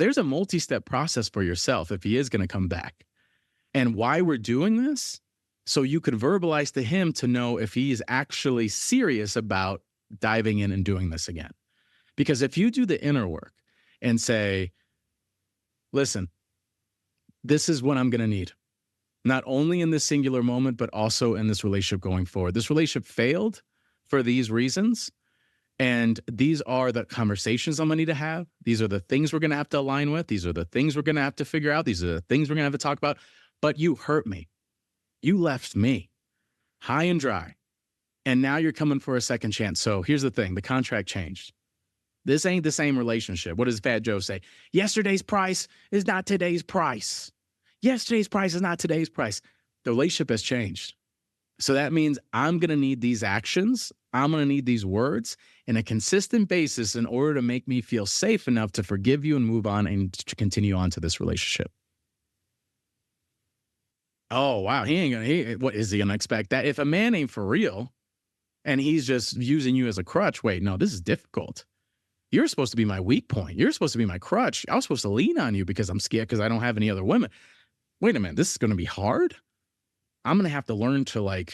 there's a multi-step process for yourself if he is going to come back. And why we're doing this, so you could verbalize to him to know if he is actually serious about diving in and doing this again. Because if you do the inner work and say, listen, this is what I'm going to need, not only in this singular moment, but also in this relationship going forward. This relationship failed for these reasons. And these are the conversations I'm going to need to have. These are the things we're going to have to align with. These are the things we're going to have to figure out. These are the things we're going to have to talk about. But you hurt me. You left me high and dry. And now you're coming for a second chance. So here's the thing. The contract changed. This ain't the same relationship. What does Fat Joe say? Yesterday's price is not today's price. Yesterday's price is not today's price. The relationship has changed. So that means I'm going to need these actions. I'm going to need these words in a consistent basis in order to make me feel safe enough to forgive you and move on and to continue on to this relationship. Oh, wow. What is he going to expect that? If a man ain't for real and he's just using you as a crutch, wait, no, this is difficult. You're supposed to be my weak point. You're supposed to be my crutch. I was supposed to lean on you because I'm scared because I don't have any other women. Wait a minute. This is going to be hard. I'm going to have to learn to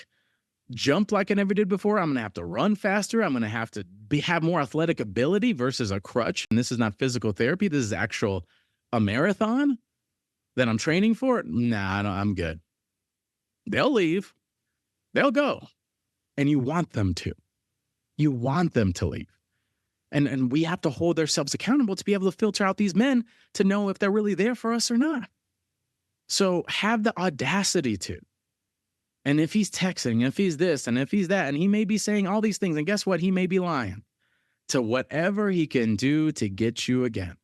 jump like I never did before. I'm going to have to run faster. I'm going to have to have more athletic ability versus a crutch. And this is not physical therapy. This is a marathon that I'm training for. Nah, no, I'm good. They'll leave. They'll go. And you want them to. You want them to leave. And we have to hold ourselves accountable to be able to filter out these men to know if they're really there for us or not. So have the audacity to. And if he's texting, if he's this, and if he's that, and he may be saying all these things, and guess what? He may be lying to whatever he can do to get you again.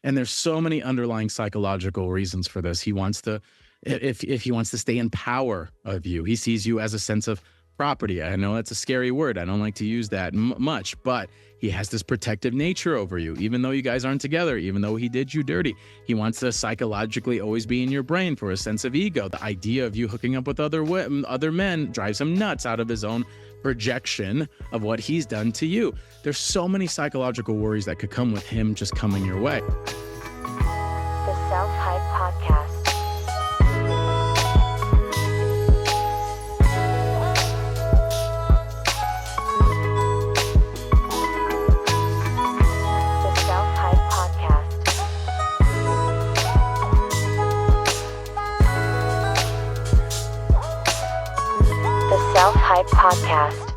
And there's so many underlying psychological reasons for this. He wants to, if he wants to stay in power of you, he sees you as a sense of property. I know that's a scary word. I don't like to use that much, but he has this protective nature over you, even though you guys aren't together, even though he did you dirty. He wants to psychologically always be in your brain for a sense of ego. The idea of you hooking up with other men drives him nuts out of his own projection of what he's done to you. There's so many psychological worries that could come with him just coming your way. The Self-Hype Podcast. Self-Hype Podcast.